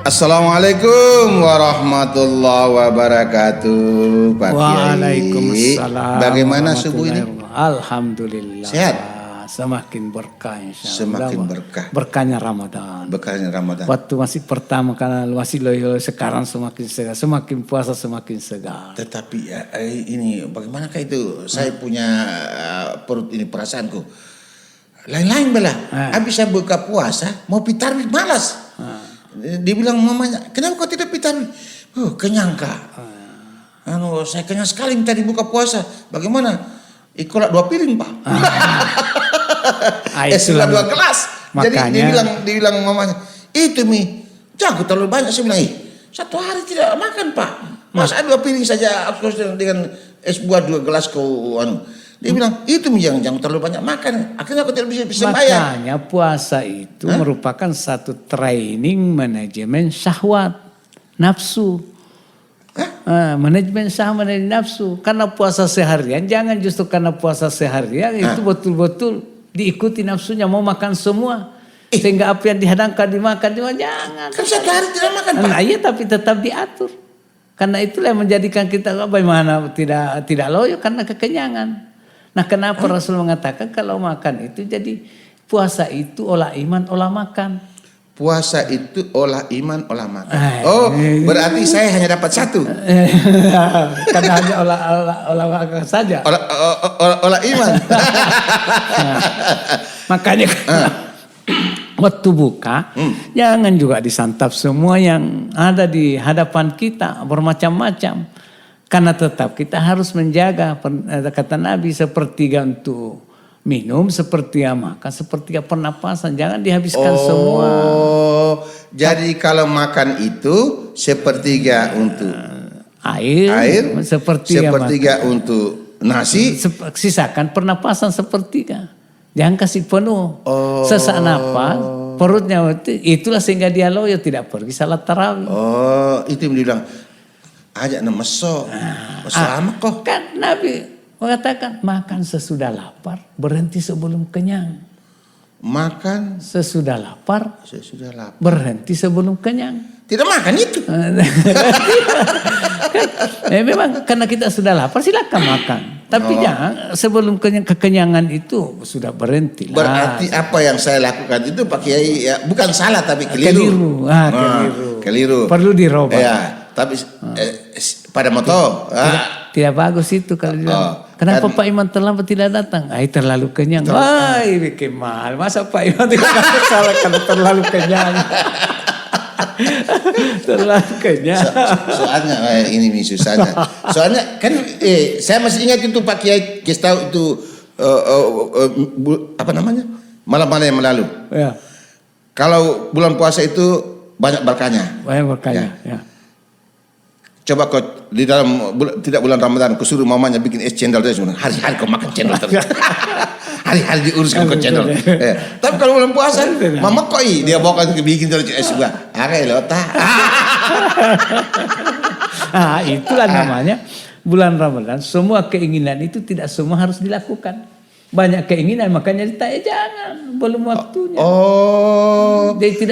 Assalamualaikum warahmatullahi wabarakatuh, Pak Kiai. Waalaikumsalam. Bagaimana subuh ini? Alhamdulillah. Sehat? Semakin berkah insyaallah. Semakin berkah. Berkahnya Ramadan. Berkahnya Ramadan. Waktu masih pertama karena masih loyo, sekarang semakin segar, semakin puasa semakin segar. Tetapi ya, ini bagaimanakah itu? Saya punya perut ini, perasaanku lain-lain belah. Habis saya buka puasa mau pitarwih malas. Dia bilang mamanya, kenapa kau tidak pitarwih? Kenyang kak. Saya kenyang sekali minta dibuka puasa. Bagaimana? Ikolak 2 piring pak. Sudah 2 gelas. Makanya, jadi dia bilang mamanya, itu mi, jangan terlalu banyak. Saya bilang, 1 hari tidak makan pak. Masa 2 piring saja dengan es buah 2 gelas kau Dia bilang, itu mi jangan terlalu banyak makan. Akhirnya aku tidak bisa bayar. Makanya puasa itu merupakan satu training manajemen syahwat, nafsu. Manajemen syahwat, manajemen nafsu. Karena puasa seharian, jangan justru karena puasa seharian itu betul-betul diikuti nafsunya, mau makan semua. Sehingga apa yang dihadangkan dimakan juga jangan. Kan 1 hari tidak makan pak. Nah iya, tapi tetap diatur. Karena itulah yang menjadikan kita bagaimana tidak loyo karena kekenyangan. Nah kenapa Rasul mengatakan kalau makan itu jadi puasa itu olah iman, olah makan. Puasa itu olah iman, olah makan. Berarti saya hanya dapat 1. Karena hanya olah makan saja. Olah iman. Makanya waktu buka jangan juga disantap semua yang ada di hadapan kita bermacam-macam. Karena tetap kita harus menjaga, kata Nabi, sepertiga untuk minum, sepertiga makan, sepertiga pernapasan. Jangan dihabiskan semua. Jadi kalau makan itu sepertiga untuk air, sepertiga untuk nasi. Sisakan pernapasan sepertiga. Jangan kasih penuh. Sesak napas, perutnya itulah sehingga dia loyo tidak pergi salat tarawih. Itu yang dibilang. Ajak meso lama kok. Kan Nabi mengatakan makan sesudah lapar, berhenti sebelum kenyang. Makan sesudah lapar, berhenti sebelum kenyang. Tidak makan itu. Memang karena kita sudah lapar silakan makan. Tapi jangan sebelum kekenyangan itu sudah berhenti. Berarti apa yang saya lakukan itu Pak Kiai ya, bukan salah tapi keliru. Keliru. Perlu dirubah. Ya. Tapi pada moto tidak bagus itu kalau bilang. Kenapa Pak Iman terlambat tidak datang? Terlalu kenyang. Bikin mahal. Masa Pak Iman tidak salah kalau terlalu kenyang? Terlalu kenyang. Soalnya ini susahnya. Soalnya kan saya masih ingat itu Pak Kiai kasih tahu itu apa namanya? Malam-malam yang lalu. Ya. Kalau bulan puasa itu banyak berkahnya. Banyak berkahnya. Ya. Coba kau di dalam tidak bulan Ramadan kau suruh mamanya bikin es cendol terus, hari-hari kau makan cendol terus. Hari-hari diuruskan kau cendol. Tapi kalau bulan puasa, mama koi dia bawa ke bikin terus es buah. Itulah namanya bulan Ramadan. Semua keinginan itu tidak semua harus dilakukan. Banyak keinginan makanya ditanya jangan, belum waktunya.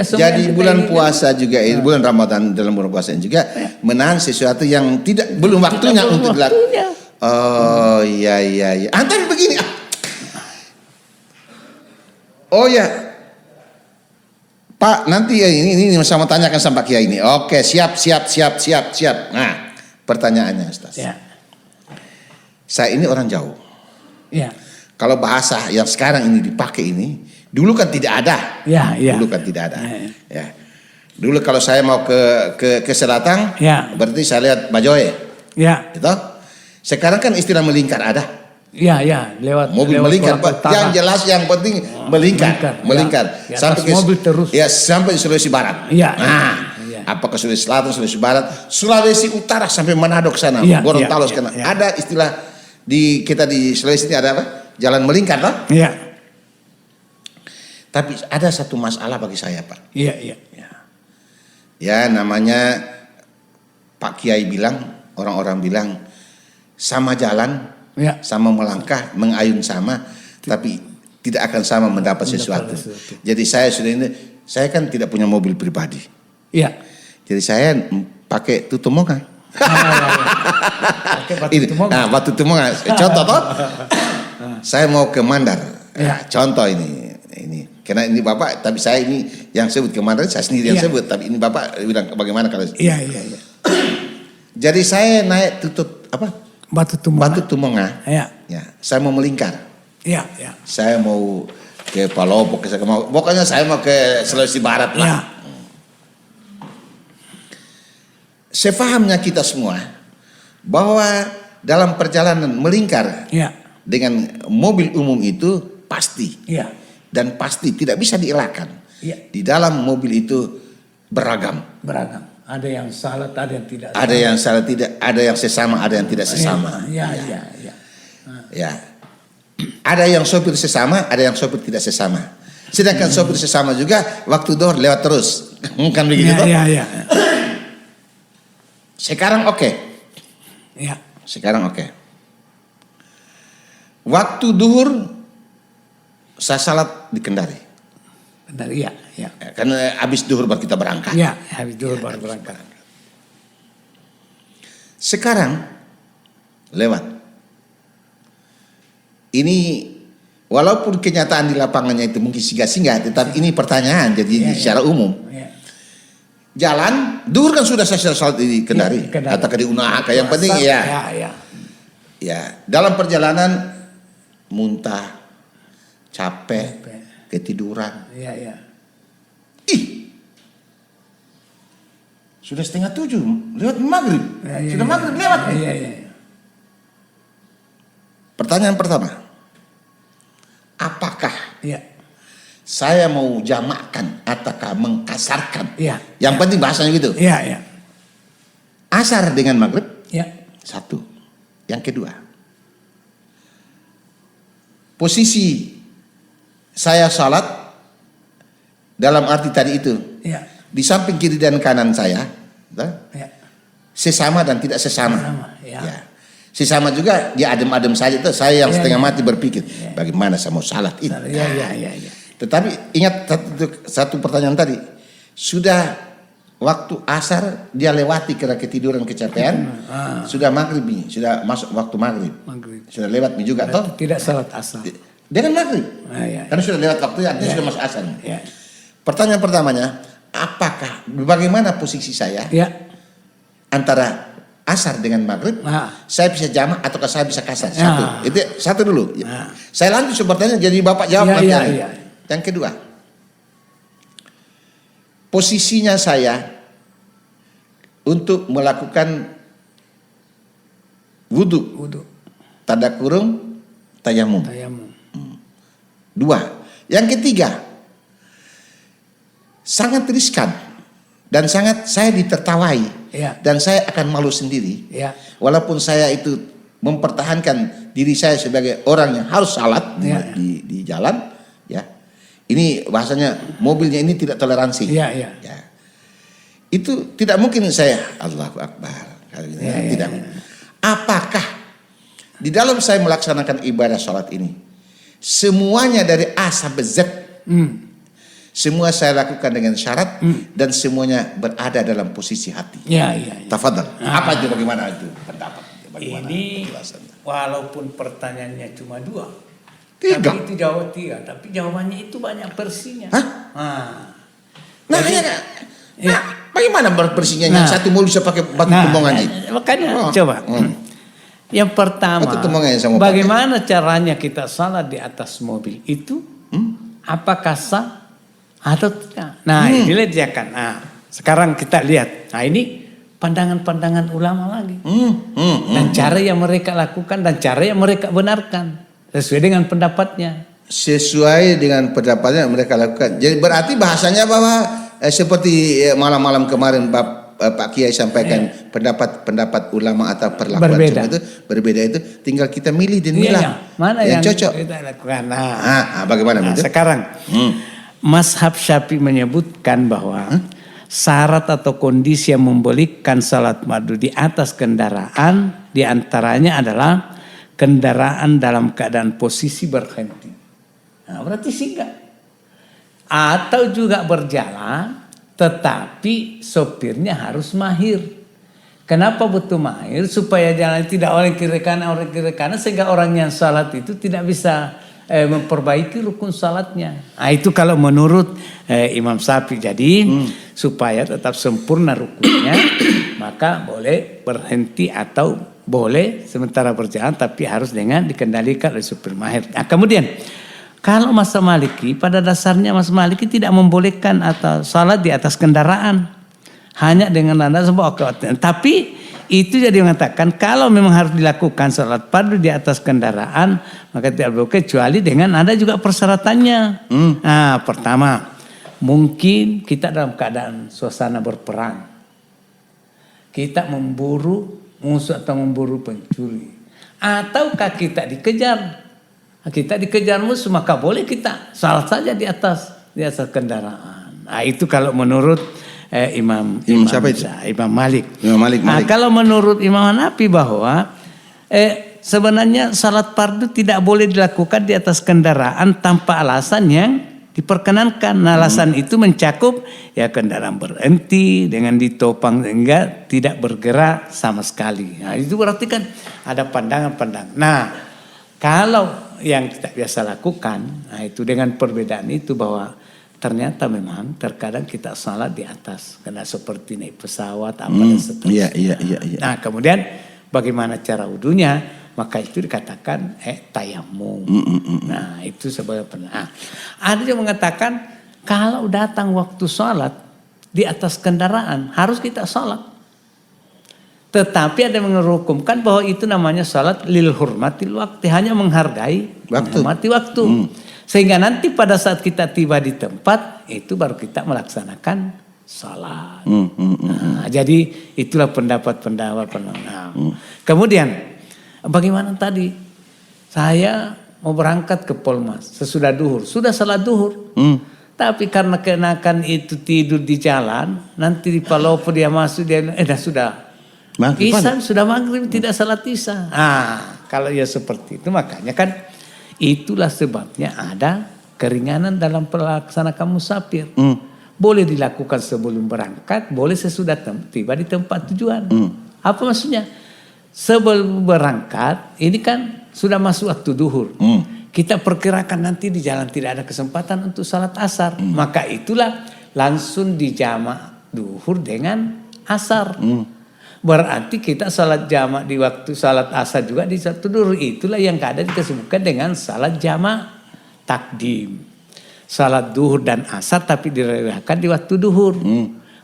Jadi bulan puasa juga bulan Ramadan dalam bulan puasa juga menahan sesuatu yang belum waktunya untuk dilakukan. Iya. Antar begini. Pak, nanti ini sama tanyakan sama Kiai ini. Oke, siap. Nah, pertanyaannya Ustaz. Ya. Saya ini orang jauh. Ya. Kalau bahasa yang sekarang ini dipakai ini, dulu kan tidak ada. Dulu kan tidak ada. Ya. Dulu kalau saya mau ke Selatang, berarti saya lihat Bajoe. Ya. Gitu. Sekarang kan istilah melingkar ada. Lewat mobil melingkar. Yang jelas yang penting melingkar. Sampai ke mobil terus. Ya, sampai Sulawesi Barat. Apakah Sulawesi Selatan, Sulawesi Barat, Sulawesi Utara sampai Manado ke sana, Gorontalo ke sana. Ada istilah kita di Sulawesi ini ada apa? Jalan melingkar lah. Iya. Tapi ada satu masalah bagi saya Pak. Iya. Ya namanya Pak Kiai bilang, orang-orang bilang sama jalan, sama melangkah, mengayun sama, tapi tidak akan sama mendapat sesuatu. Jadi saya kan tidak punya mobil pribadi. Iya. Jadi saya pakai tutumonga. Pakai batu tumonga. Nah, batu tumonga. Contoh toh. Saya mau ke Mandar. Nah, contoh ini. Karena ini Bapak, tapi saya ini yang sebut ke Mandar, saya sendiri yang sebut. Tapi ini Bapak bilang bagaimana kalau? Iya. Jadi saya naik Batu tumonga. Ya, saya mau melingkar. Iya. Saya mau ke Palopo, pokoknya saya mau ke Sulawesi Barat lah. Ya. Sefahamnya kita semua bahwa dalam perjalanan melingkar dengan mobil umum itu pasti dan pasti tidak bisa dielakkan. Di dalam mobil itu beragam. Ada yang salah, ada yang tidak. Ada yang salah tidak, ada yang sesama, ada yang tidak sesama. Ya. Ada yang sopir sesama, ada yang sopir tidak sesama. Sedangkan sopir sesama juga waktu dohor lewat terus. Kan begitu? Iya. Sekarang oke. Sekarang oke. Waktu duhur saya salat di Kendari. Iya. Karena habis duhur baru kita berangkat. Iya, habis duhur baru berangkat. Sekarang lewat. Ini walaupun kenyataan di lapangannya itu mungkin singgah-singgah, tetapi ini pertanyaan jadi secara umum. Jalan, duhur kan sudah saya salat di Kendari. Atau di Unaaka, yang penting ya. Dalam perjalanan muntah, capek, ketiduran. Sudah 6:30, lewat maghrib. Sudah maghrib lewat. Pertanyaan pertama, apakah saya mau jamakkan ataukah mengkasarkan? Yang penting bahasanya gitu. Asar dengan maghrib. Satu. Yang kedua, posisi saya salat dalam arti tadi itu. Di samping kiri dan kanan saya, sesama dan tidak sesama. Sesama juga dia adem-adem saja itu. Saya yang setengah mati berpikir bagaimana saya mau salat ini. Tetapi ingat satu pertanyaan tadi. Sudah waktu asar dia lewati karena ketiduran kecapean. Sudah maghrib nih, sudah masuk waktu maghrib. Sudah lewat nih juga toh. Tidak salat asar. Dengan maghrib. Karena sudah lewat waktu artinya sudah masuk asar. Pertanyaan pertamanya, apakah bagaimana posisi saya antara asar dengan maghrib, saya bisa jamak ataukah saya bisa kasar? Itu satu dulu. Saya lanjut sepertinya jadi Bapak jawab. Yang kedua, posisinya saya untuk melakukan wudhu, tanda kurung, tayamum. Dua. Yang ketiga, sangat riskan dan sangat saya ditertawai. Dan saya akan malu sendiri. Walaupun saya itu mempertahankan diri saya sebagai orang yang harus salat di jalan. Ini bahasanya mobilnya ini tidak toleransi. Itu tidak mungkin saya Allahu Akbar. Tidak. Apakah di dalam saya melaksanakan ibadah salat ini semuanya dari A sampai Z? Semua saya lakukan dengan syarat dan semuanya berada dalam posisi hati. Tafadhal. Apa itu, bagaimana itu pendapat? Ini walaupun pertanyaannya cuma 2. 3. Tapi itu jawab 3. Tapi jawabannya itu banyak versinya. Bagaimana versinya? Yang satu mau bisa pakai batu tumongan ini. Makanya coba. Yang pertama, bagaimana caranya kita salat di atas mobil itu? Apakah sah atau tidak? Ini dia kan. Sekarang kita lihat. Ini pandangan-pandangan ulama lagi. Dan cara yang mereka lakukan dan cara yang mereka benarkan sesuai dengan pendapatnya. Sesuai dengan pendapatnya yang mereka lakukan. Jadi berarti bahasanya bahwa seperti malam-malam kemarin Pak Kiai sampaikan pendapat ulama atau perlakuan berbeda itu tinggal kita milih dan milah. Mana yang cocok kita lakukan. Bagaimana itu? Sekarang Mazhab Syafi'i menyebutkan bahwa syarat atau kondisi yang membolehkan salat madu di atas kendaraan diantaranya adalah kendaraan dalam keadaan posisi berhenti. Berarti singgah. Atau juga berjalan Tetapi sopirnya harus mahir. Kenapa butuh mahir? Supaya jalan tidak orang kiri kanan sehingga orang yang salat itu tidak bisa memperbaiki rukun salatnya. Nah, itu kalau menurut Imam Syafi'i. Jadi supaya tetap sempurna rukunnya maka boleh berhenti atau boleh sementara berjalan tapi harus dengan dikendalikan oleh supir mahir. Nah, kemudian kalau Mas Maliki, pada dasarnya Mas Maliki tidak membolehkan atau salat di atas kendaraan. Hanya dengan nada sebuah kekuatan. Tapi itu jadi mengatakan kalau memang harus dilakukan salat fardu di atas kendaraan, maka tidak boleh kecuali dengan ada juga persyaratannya. Nah, pertama, mungkin kita dalam keadaan suasana berperang. Kita memburu musuh atau memburu pencuri. Ataukah kita dikejar? Kita dikejar musuh, maka boleh kita salat saja di atas kendaraan. Nah, itu kalau menurut Imam siapa itu? Imam Malik. Nah, kalau menurut Imam Hanafi bahwa sebenarnya salat fardu tidak boleh dilakukan di atas kendaraan tanpa alasan yang diperkenankan. Nah, alasan itu mencakup ya kendaraan berhenti dengan ditopang sehingga tidak bergerak sama sekali. Nah, itu berarti kan ada pandangan-pandangan. Nah, kalau yang kita biasa lakukan, nah itu dengan perbedaan itu bahwa ternyata memang terkadang kita salat di atas karena seperti naik pesawat apa dan seterusnya. Iya. Nah, kemudian bagaimana cara wudunya? Maka itu dikatakan tayamum. Nah, itu sebagai pernah. Ada yang mengatakan kalau datang waktu salat di atas kendaraan harus kita salat. Tetapi ada yang menghukumkan bahwa itu namanya salat lil hurmatil waktu, hanya menghargai menghormati waktu. Sehingga nanti pada saat kita tiba di tempat itu baru kita melaksanakan salat. Nah, jadi itulah pendapat-pendapat. Nah, kemudian bagaimana tadi? Saya mau berangkat ke Polmas sesudah duhur, sudah salat duhur. Tapi karena kenakan itu tidur di jalan, nanti di Palopo dia masuk dia sudah Isya sudah maghrib tidak salat Isya. Kalau ya seperti itu makanya kan itulah sebabnya ada keringanan dalam pelaksanakan musafir. Boleh dilakukan sebelum berangkat, boleh sesudah tiba di tempat tujuan. Apa maksudnya? Sebelum berangkat ini kan sudah masuk waktu duhur. Kita perkirakan nanti di jalan tidak ada kesempatan untuk salat asar. Maka itulah langsung dijamak duhur dengan asar. Berarti kita salat jamak di waktu salat asar juga di satu duhur. Itulah yang kadang disebutkan dengan salat jamak takdim. Salat duhur dan asar tapi direlakan di waktu duhur.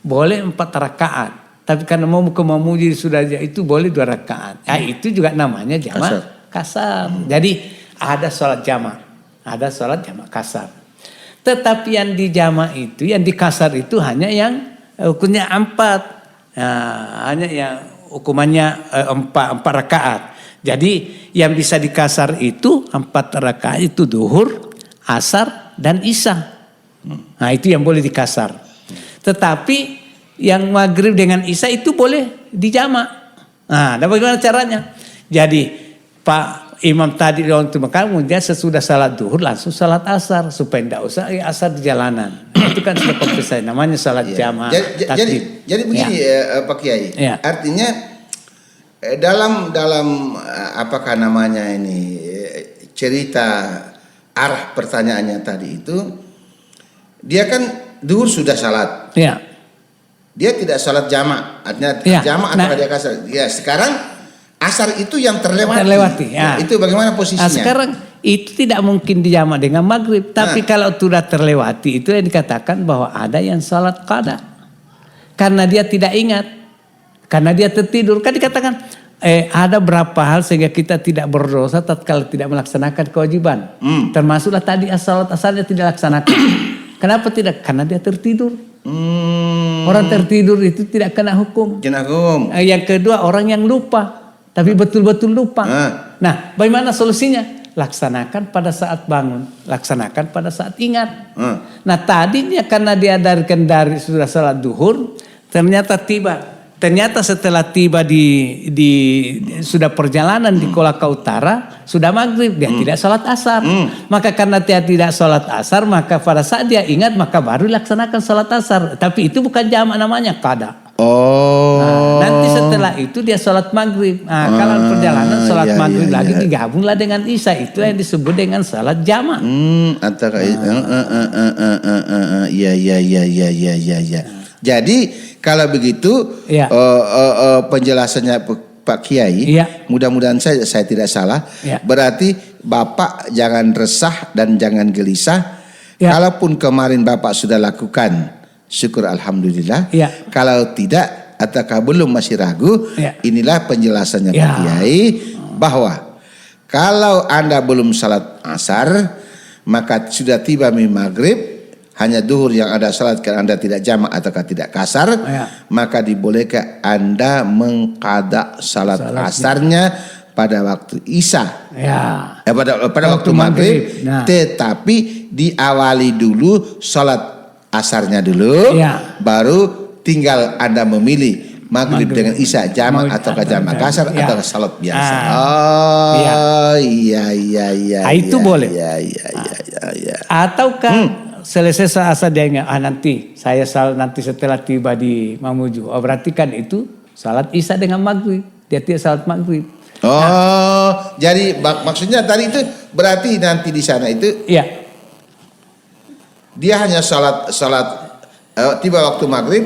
Boleh 4 rakaat. Tapi karena mau memuji sudah itu boleh 2 rakaat. Itu juga namanya jamak kasar. Jadi ada salat jamak. Ada salat jamak kasar. Tetapi yang di jamak itu, yang di kasar itu hanya yang hukumnya 4. Hanya yang hukumannya 4 rakaat. Jadi yang bisa dikasar itu 4 rakaat itu duhur, asar dan isya. Nah, itu yang boleh dikasar. Tetapi yang maghrib dengan isya itu boleh dijamak. Nah, dan bagaimana caranya? Jadi Pak Imam tadi untuk kemudian sesudah salat duhur langsung salat asar supaya tidak usah asar di jalanan. Itu kan sudah kompetensi namanya salat jamaah. Jadi begini Pak Kiai. Artinya dalam apakah namanya ini cerita arah pertanyaannya tadi itu dia kan duhur sudah salat. Dia tidak salat jamak. Artinya jamak atau dia kasar. Ya, sekarang asar itu yang terlewati. Itu bagaimana posisinya? Nah, sekarang itu tidak mungkin dijamak dengan maghrib. Tapi kalau sudah terlewati itu yang dikatakan bahwa ada yang salat qada. Karena dia tidak ingat. Karena dia tertidur. Kan dikatakan ada berapa hal sehingga kita tidak berdosa tatkala tidak melaksanakan kewajiban. Termasuklah tadi salat asalnya tidak laksanakan. Kenapa tidak? Karena dia tertidur. Orang tertidur itu tidak kena hukum. Yang kedua orang yang lupa. Tapi betul-betul lupa. Nah, bagaimana solusinya? Laksanakan pada saat bangun. Laksanakan pada saat ingat. Nah, tadinya karena dia dari sudah salat duhur. Ternyata tiba ternyata setelah tiba sudah perjalanan di Kolaka Utara, sudah maghrib, dia tidak sholat asar. Maka karena dia tidak sholat asar, maka pada saat dia ingat, maka baru dilaksanakan sholat asar. Tapi itu bukan jamak namanya, qada. Oh. Nah, nanti setelah itu dia sholat maghrib. Nah, kalau perjalanan sholat maghrib lagi digabunglah dengan isya. Itu yang disebut dengan sholat jamak. Antara iya. Jadi kalau begitu penjelasannya Pak Kiai, mudah-mudahan saya tidak salah. Berarti Bapak jangan resah dan jangan gelisah. Kalaupun kemarin Bapak sudah lakukan, syukur alhamdulillah. Kalau tidak ataukah belum masih ragu, inilah penjelasannya Pak Kiai bahwa kalau Anda belum salat asar, maka sudah tiba maghrib, hanya duhur yang ada salat karena Anda tidak jamak ataukah tidak kasar, maka dibolehkan Anda mengqada salat asarnya pada waktu isya. Pada waktu maghrib. Tetapi diawali dulu salat asarnya dulu, baru tinggal Anda memilih maghrib dengan isya jamak ataukah jamak kasar atau salat biasa. Iya. Itu boleh. Iya. Ataukah selesai asar dia ingat, nanti saya nanti setelah tiba di Mamuju. Berarti kan itu salat isya dengan maghrib. Dia tidak salat maghrib. Jadi maksudnya tadi itu berarti nanti di sana itu dia hanya salat tiba waktu maghrib,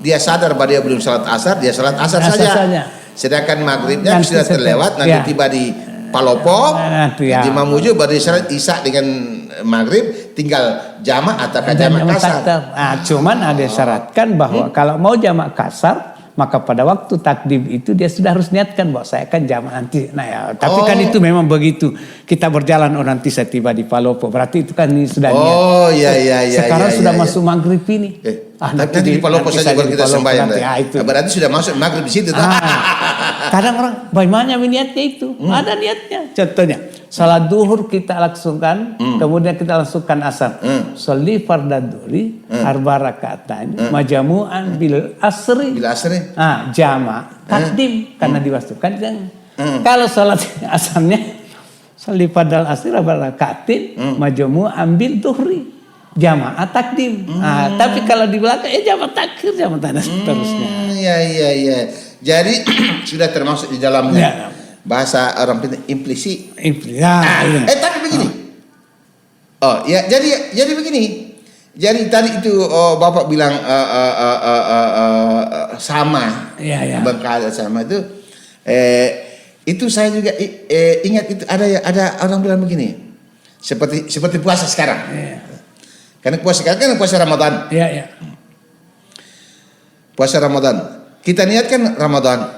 dia sadar bahwa dia belum salat asar, dia salat asar saja. Sedangkan maghribnya sudah terlewat, nanti tiba di Palopo, di Mamuju baru salat isya dengan maghrib, tinggal jamak atau jamak kasar. Cuman ada syaratkan bahwa kalau mau jamak kasar, maka pada waktu takdim itu dia sudah harus niatkan bahwa saya akan jamak nanti. Tapi kan itu memang begitu. Kita berjalan nanti saya tiba di Palopo, berarti itu kan ini sudah niat. Sekarang sudah masuk maghrib ini. Nanti di Palopo saja baru kita sembahyang. Berarti sudah masuk maghrib di situ. Kadang orang bagaimana niatnya itu? Ada niatnya. Contohnya, salat duhur kita langsungkan, kemudian kita langsungkan asar. Sholli fardaduri arba rakaatain majamu'an bil asri. Jamak takdim karena diwaktukan. Kalau salat asarnya sholli fardal asri arba rakaatin majamu'an bil duhri. Jamaah takdim. Tapi kalau di belakang jamaah takhir, jamaah tanah seterusnya. Iya. Jadi sudah termasuk di dalamnya. Bahasa orang pintar implisit. Tapi begini. Jadi begini. Jadi tadi itu Bapak bilang sama. Bengkala sama itu. Itu saya juga ingat itu ada orang bilang begini. Seperti puasa sekarang. Karena puasa sekarang kan puasa Ramadan. Puasa Ramadan. Kita niatkan Ramadan.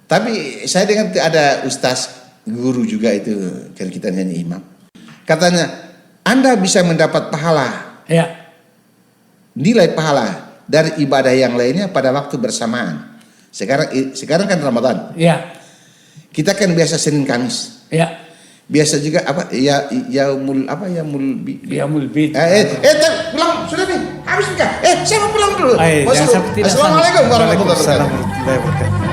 Tapi saya dengar ada ustaz guru juga itu, kan kita nyanyi imam. Katanya, Anda bisa mendapat pahala. Nilai pahala dari ibadah yang lainnya pada waktu bersamaan. Sekarang kan Ramadan. Kita kan biasa Senin Kamis. Biasa juga yaumul bid. Pulang sudah nih. Habis nikah. Saya mau pulang dulu. Assalamualaikum warahmatullahi wabarakatuh.